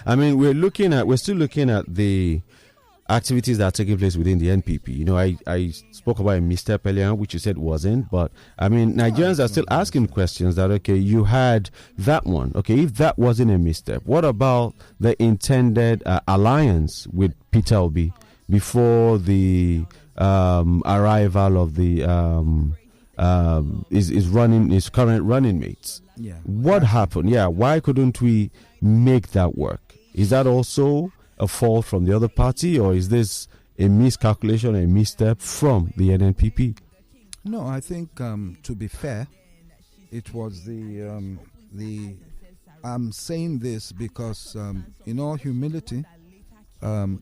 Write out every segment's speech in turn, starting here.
I mean, we're still looking at the activities that are taking place within the NPP. You know, I spoke about a misstep earlier, which you said wasn't, but I mean, Nigerians are still asking questions that, okay, you had that one. Okay, if that wasn't a misstep, what about the intended alliance with Peter Obi before the arrival of the his current running mates? Yeah. What happened? Yeah, why couldn't we make that work? Is that also a fault from the other party, or is this a miscalculation, a misstep from the NNPP? No, I think to be fair, it was the I'm saying this because in all humility,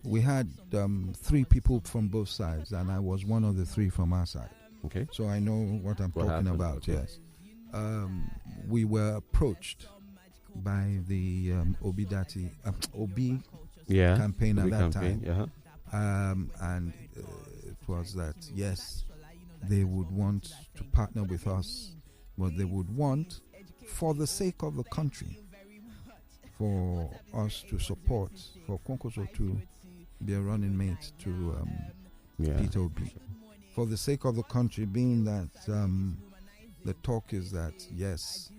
we had 3 people from both sides, and I was one of the 3 from our side. Okay. So I know what I'm talking about. Yes. We were approached by the Obi campaign at that time. And it was that, yes, they would want to partner with us, but they would want, for the sake of the country, for us to support, for Kwankwaso to be a running mate to Peter Obi. For the sake of the country, being that the talk is that, yes,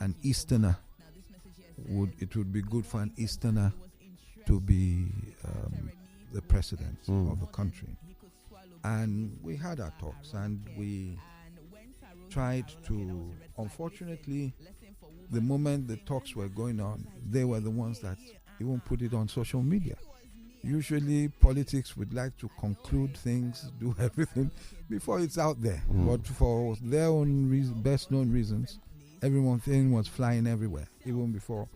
an Easterner it would be good for an Easterner to be the president of the country. And we had our talks, and we tried to, unfortunately, the moment the talks were going on, they were the ones that even put it on social media. Usually politics would like to conclude things, do everything before it's out there. But for their own best known reasons, everything was flying everywhere, even before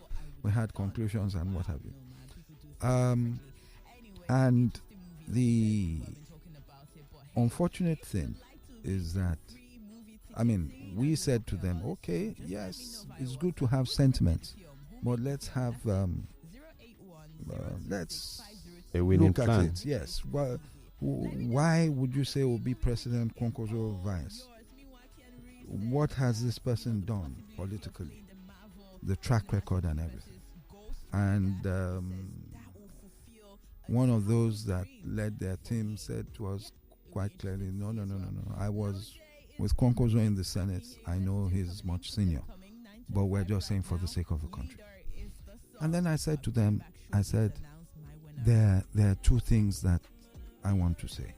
we had conclusions and what have you. And the unfortunate thing is that, I mean, we said to them, okay, yes, it's good to have sentiments, but let's have, let's a winning look plan. at it. Yes. Well, why would you say will be President Kwankwaso vice? What has this person done politically? The track record and everything. And one of those that led their team said to us quite clearly, no. I was with Kwankwaso in the Senate. I know he's much senior, but we're just saying for the sake of the country. And then I said to them, there are 2 things that I want to say,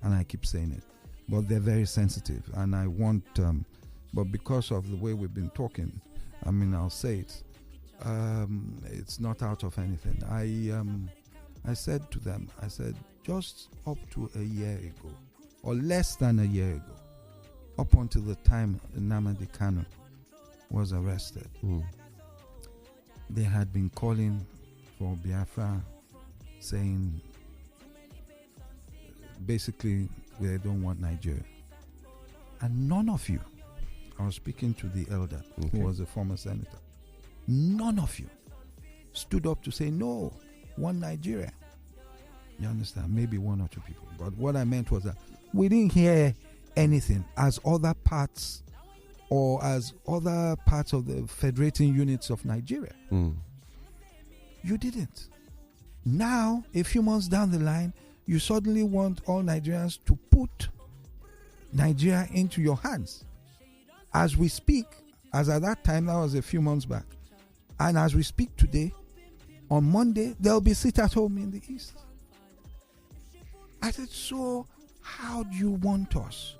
and I keep saying it, but they're very sensitive, and I want, but because of the way we've been talking, I mean, I'll say it. It's not out of anything. I said to them, just up to a year ago, or less than a year ago, up until the time Nnamdi Kanu was arrested, they had been calling for Biafra, saying basically they don't want Nigeria. And none of you, I was speaking to the elder who was a former senator, none of you stood up to say no, one Nigeria. You understand? Maybe 1 or 2 people. But what I meant was that we didn't hear anything as other parts or as other parts of the federating units of Nigeria. You didn't. Now, a few months down the line, you suddenly want all Nigerians to put Nigeria into your hands. As we speak, as at that time, that was a few months back, and as we speak today, on Monday, there'll be sit at home in the East. I said, so how do you want us?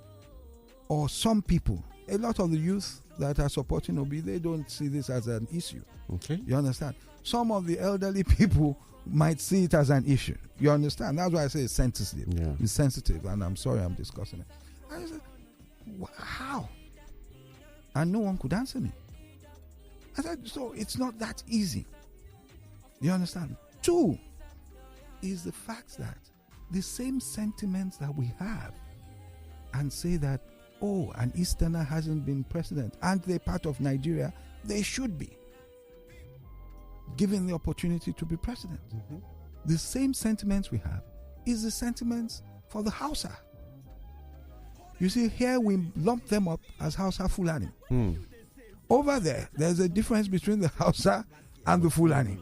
Or some people, a lot of the youth that are supporting Obi, they don't see this as an issue. Okay. You understand? Some of the elderly people might see it as an issue. You understand? That's why I say it's sensitive. Yeah. It's sensitive, and I'm sorry I'm discussing it. I said, how? And no one could answer me. I said, so it's not that easy. You understand? 2 is the fact that the same sentiments that we have and say that, oh, an Easterner hasn't been president, and they're part of Nigeria, they should be given the opportunity to be president. The same sentiments we have is the sentiments for the Hausa. You see, here we lump them up as Hausa Fulani. Over there, there's a difference between the Hausa and the Fulani.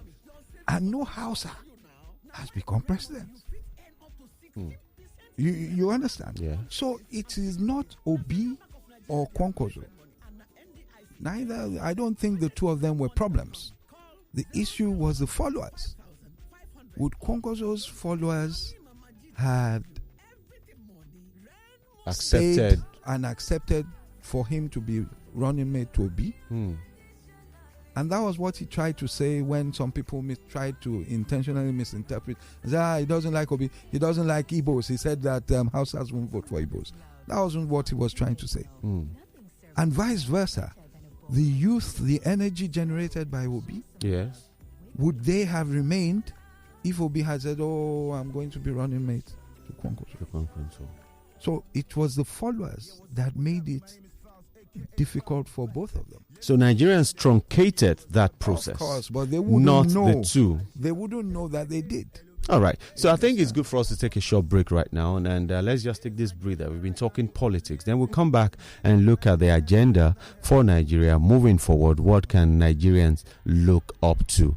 and no Hausa has become president. You understand? Yeah. So it is not Obi or Kwankwaso. Neither, I don't think the two of them were problems. The issue was the followers. Would Kwankwaso's followers had accepted and accepted for him to be running mate to Obi? And that was what he tried to say when some people tried to intentionally misinterpret. He doesn't like Obi. He doesn't like Igbos. He said that Hausas won't vote for Igbos. That wasn't what he was trying to say. And vice versa. The youth, the energy generated by Obi, yes, would they have remained if Obi had said, "Oh, I'm going to be running mate to Kwankwaso"? So it was the followers that made it difficult for both of them. So Nigerians truncated that process. Of course, but they wouldn't not know. The two. They wouldn't know that they did. All right. So I think it's good for us to take a short break right now, and let's just take this breather. We've been talking politics. Then we'll come back and look at the agenda for Nigeria moving forward. What can Nigerians look up to?